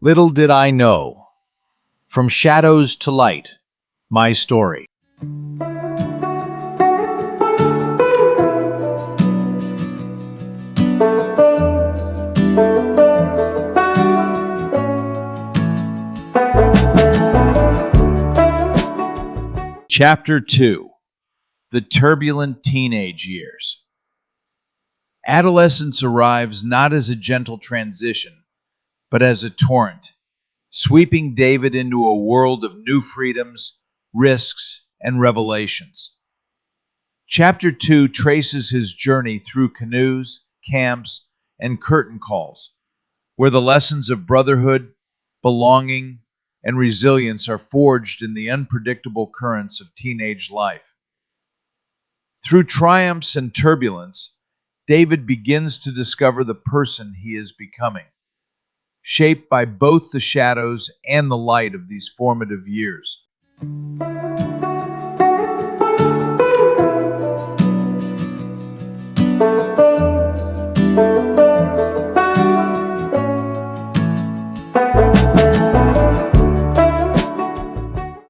Little did I know. From shadows to light, my story. Chapter 2. The Turbulent Teenage Years. Adolescence arrives not as a gentle transition, but as a torrent, sweeping David into a world of new freedoms, risks, and revelations. Chapter 2 traces his journey through canoes, camps, and curtain calls, where the lessons of brotherhood, belonging, and resilience are forged in the unpredictable currents of teenage life. Through triumphs and turbulence, David begins to discover the person he is becoming, shaped by both the shadows and the light of these formative years.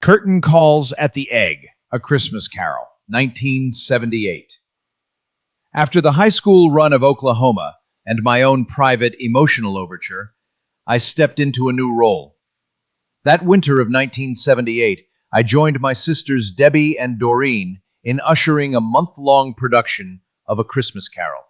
Curtain Calls at the Egg, A Christmas Carol, 1978. After the high school run of Oklahoma and my own private emotional overture, I stepped into a new role. That winter of 1978, I joined my sisters Debbie and Doreen in ushering a month-long production of A Christmas Carol.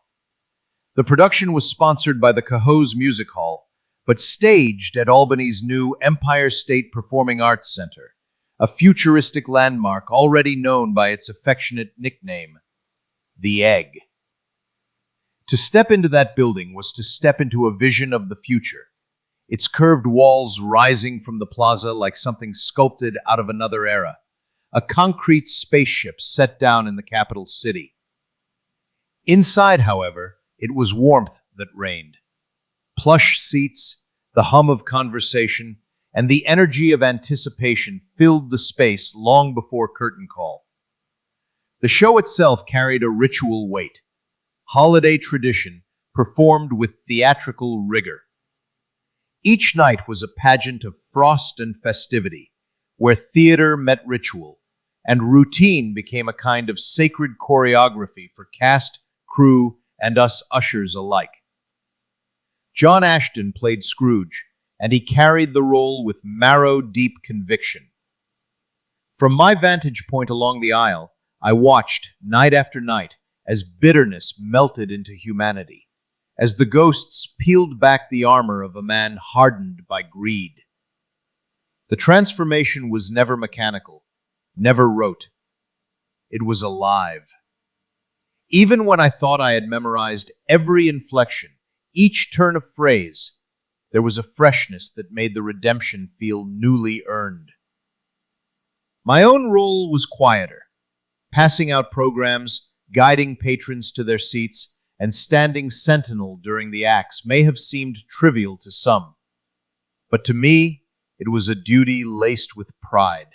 The production was sponsored by the Cohoes Music Hall, but staged at Albany's new Empire State Performing Arts Center, a futuristic landmark already known by its affectionate nickname, The Egg. To step into that building was to step into a vision of the future, its curved walls rising from the plaza like something sculpted out of another era, a concrete spaceship set down in the capital city. Inside, however, it was warmth that reigned. Plush seats, the hum of conversation, and the energy of anticipation filled the space long before curtain call. The show itself carried a ritual weight, holiday tradition performed with theatrical rigor. Each night was a pageant of frost and festivity, where theater met ritual, and routine became a kind of sacred choreography for cast, crew, and us ushers alike. John Ashton played Scrooge, and he carried the role with marrow-deep conviction. From my vantage point along the aisle, I watched, night after night, as bitterness melted into humanity, as the ghosts peeled back the armor of a man hardened by greed. The transformation was never mechanical, never rote. It was alive. Even when I thought I had memorized every inflection, each turn of phrase, there was a freshness that made the redemption feel newly earned. My own role was quieter, passing out programs, guiding patrons to their seats, and standing sentinel during the acts may have seemed trivial to some, but to me, it was a duty laced with pride.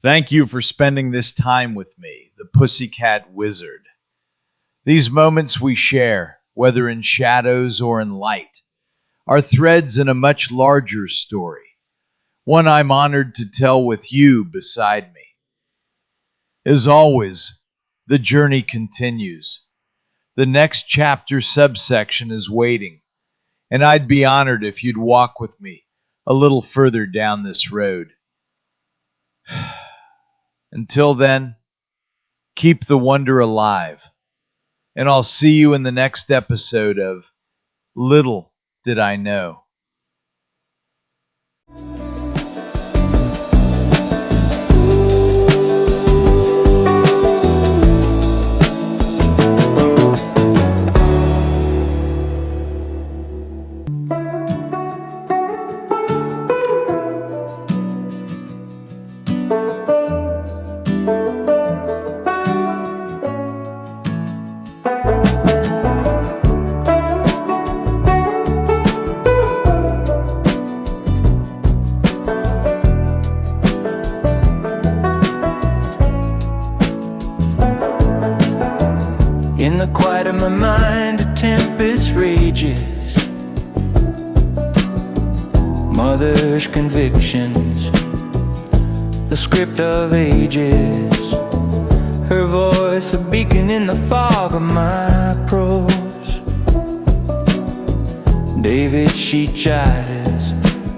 Thank you for spending this time with me, the Pussycat Wizard. These moments we share, whether in shadows or in light, are threads in a much larger story, one I'm honored to tell with you beside me. As always, the journey continues. The next chapter subsection is waiting, and I'd be honored if you'd walk with me a little further down this road. Until then, keep the wonder alive, and I'll see you in the next episode of Little Did I Know. In the quiet of my mind, a tempest rages. Mother's convictions, the script of ages. Her voice a beacon in the fog of my prose. David, she chides,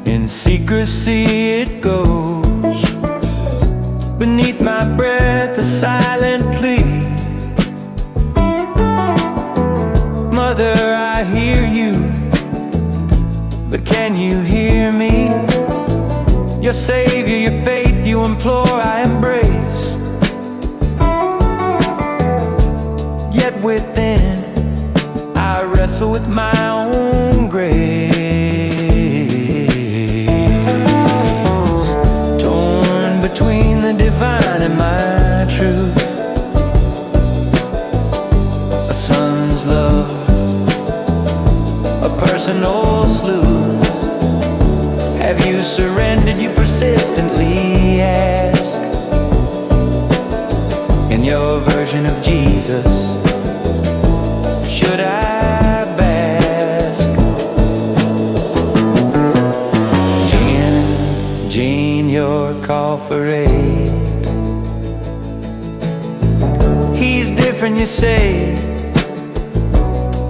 in secrecy it goes. Beneath my breath, a silent plea. Mother, I hear you, but can you hear me? Your Savior, your faith you implore, I embrace. Yet within, I wrestle with my own grace. Torn between the divine and my truth. A son's love, a personal sleuth. Have you surrendered? You persistently ask. In your version of Jesus, should I bask? Jane, your call for aid. He's different, you say,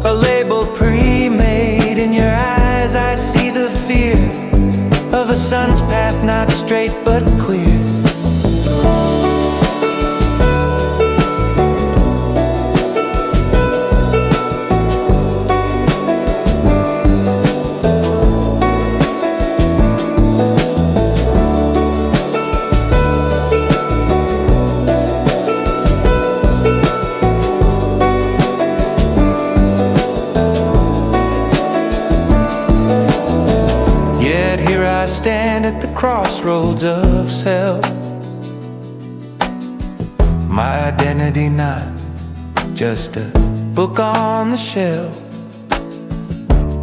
a label pre-made. In your eyes I see the fear of a son's path, not straight but queer. I stand at the crossroads of self. My identity not just a book on the shelf.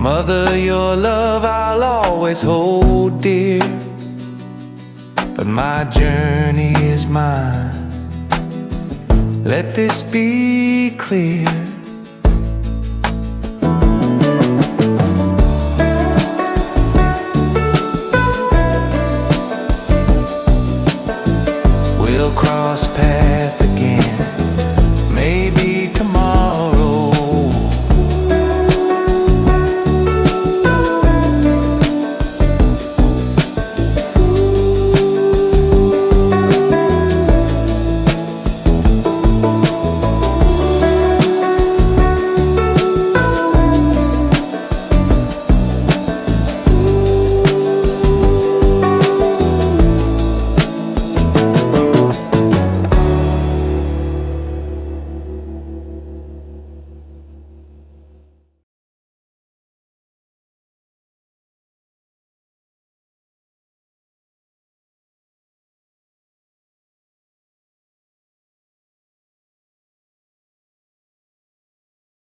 Mother, your love I'll always hold dear, but my journey is mine. Let this be clear. We'll cross paths